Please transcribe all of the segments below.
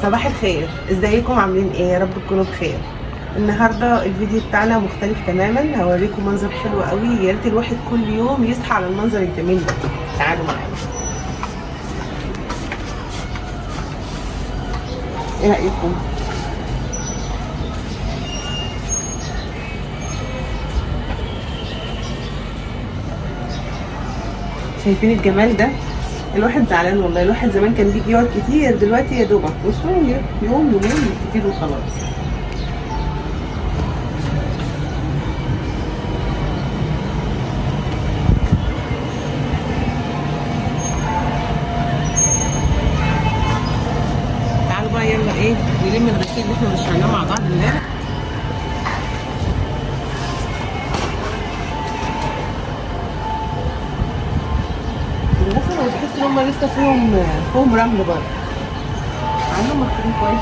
صباح الخير، ازيكم؟ عاملين ايه؟ يا رب تكونوا بخير. النهارده الفيديو بتاعنا مختلف تماما، هوريكم منظر حلو قوي. يا ريت الواحد كل يوم يصحى على المنظر الجميل ده. تعالوا معانا. ايه رايكم؟ شايفين الجمال ده؟ الواحد زعلان والله. الواحد زمان كان بيجي يقعد كتير، دلوقتي يا دوبك بصوا يوم يومين كتير وخلاص. تعالوا بقى يلا ايه نلم الغسيل اللي احنا مشيناه مع بعض امبارح. الغسل انا بحس ان هم لسه فيهم رمل برضه. عندهم محطوطين كويس.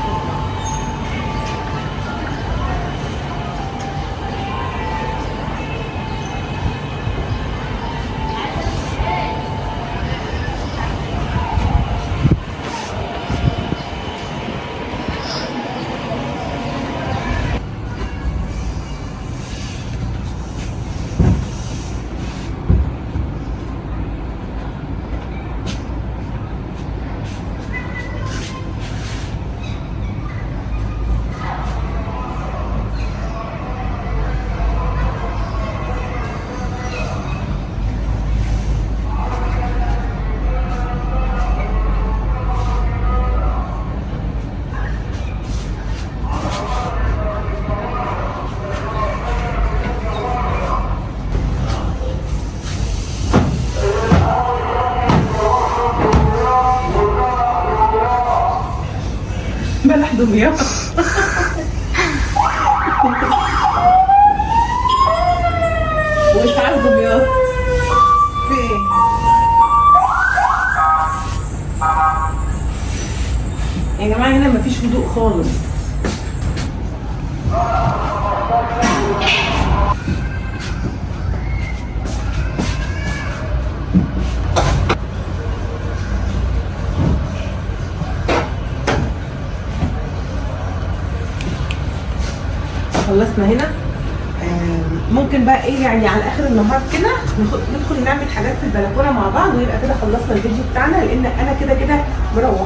بلح دمياط. واسعاف دمياط. في ايه؟ يا جماعه هنا مفيش هدوء خالص. خلصنا هنا. ممكن بقى ايه يعني على اخر النهار كده ندخل نعمل حاجات في البلكونه مع بعض، ويبقى كده خلصنا الفيديو بتاعنا، لان انا كده كده مروحه.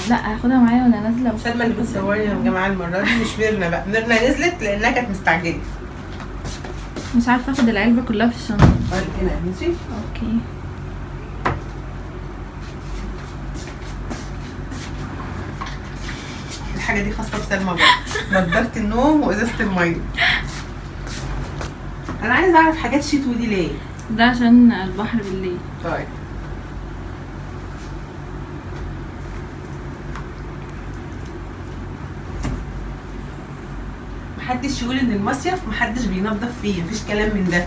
لا هاخدها معايا وانا نازله. سلمى اللي بتصورني يا جماعه المره دي، مش ميرنا بقى. ميرنا نزلت لانها كانت مستعجله. مش عارفه اخد العلبه كلها في الشنطه. طيب هنا ماشي. اوكي. الحاجه دي خاصه بسلمى برضه. نضاره النوم وازازه الميه. انا عايزه اعرف حاجات شتوي دي ليه؟ ده عشان البحر بالليل. طيب محدش يقول ان المصيف محدش بينظف فيه، مفيش كلام من ده.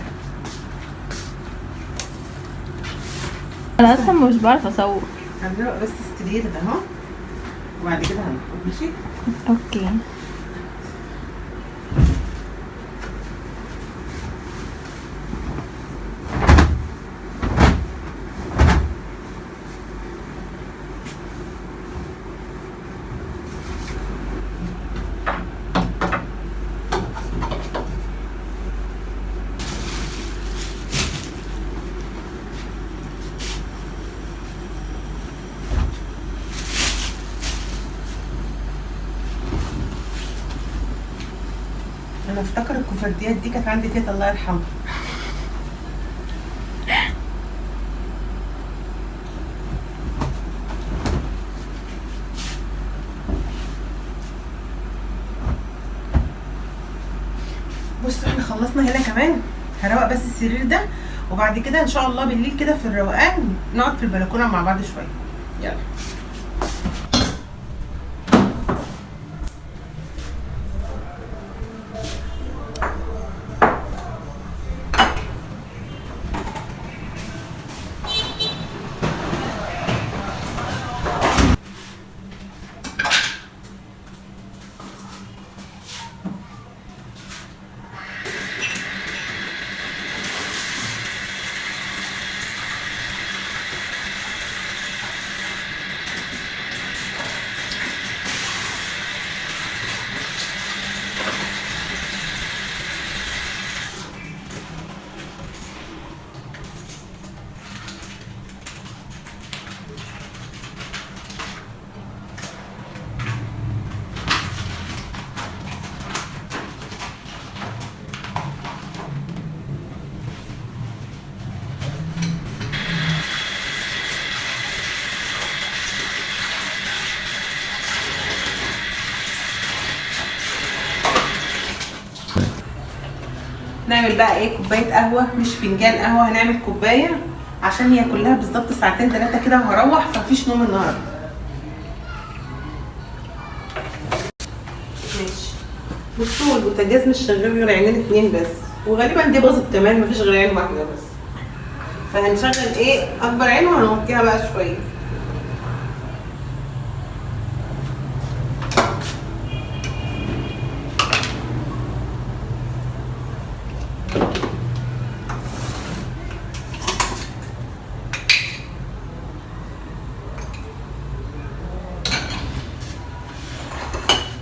انا اصلا مش بعرف اصور. هنروح بس استدير ده اهو، وبعد كده هنخرج ماشي. اوكي. انا افتكر الكوفرديات دي كانت عندي تيتا الله يرحمها. بصوا احنا خلصنا هنا كمان. هروق بس السرير ده، وبعد كده ان شاء الله بالليل كده في الروقان نقعد في البلكونه مع بعض شويه. يلا. هنعمل بقى ايه كوبايه قهوه، مش فنجان قهوه، هنعمل كوبايه عشان هي كلها بالظبط ساعتين 3 كده وهروح، فمفيش نوم النهارده. ماشي. بصوا البوتاجاز مش شغال غير عينين 2 بس، وغالبا دي باظت كمان، مفيش غير عين واحده بس. فهنشغل ايه اكبر عين وهنوطيها بقى شويه.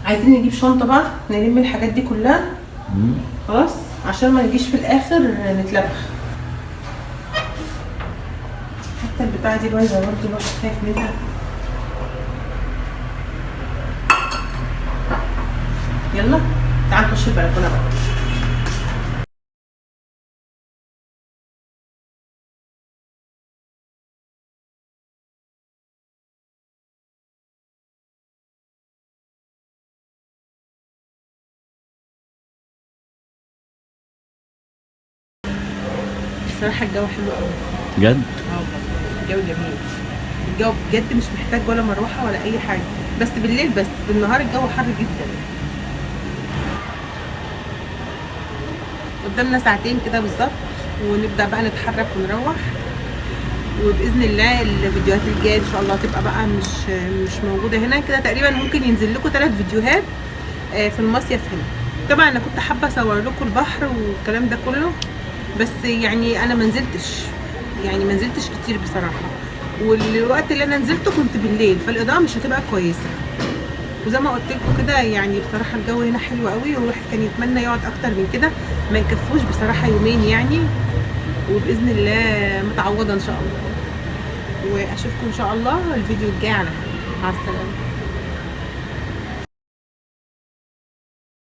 عايزين نجيب شنطه بقى نلم الحاجات دي كلها خلاص، عشان ما نجيش في الاخر نتلبخ. حتى البتاعه دي بايظه برضه، الواحد خايف منها. يلا تعال نخش البلكونه بقى. بصراحه الجو حلو قوي بجد؟ الجو جميل. الجو بجد مش محتاج ولا مروحه ولا اي حاجه، بس بالليل، بس بالنهار الجو حر جدا. قدامنا ساعتين كده بالظبط ونبدا بقى نتحرك ونروح، وباذن الله الفيديوهات الجايه ان شاء الله تبقى بقى مش موجوده هنا كده. تقريبا ممكن ينزل لكم 3 فيديوهات في المصيف هنا. طبعا انا كنت حابه اصور لكم البحر والكلام ده كله، بس يعني انا ما نزلتش كتير بصراحه، والوقت اللي انا نزلته كنت بالليل، فالاضاءه مش هتبقى كويسه. وزي ما قلت لكم كده يعني بصراحه الجو هنا حلو قوي، والواحد كان يتمنى يقعد اكتر من كده، ما يكفوش بصراحه يومين يعني. وباذن الله متعوضه ان شاء الله، واشوفكم ان شاء الله الفيديو الجاي على خير. مع السلامه.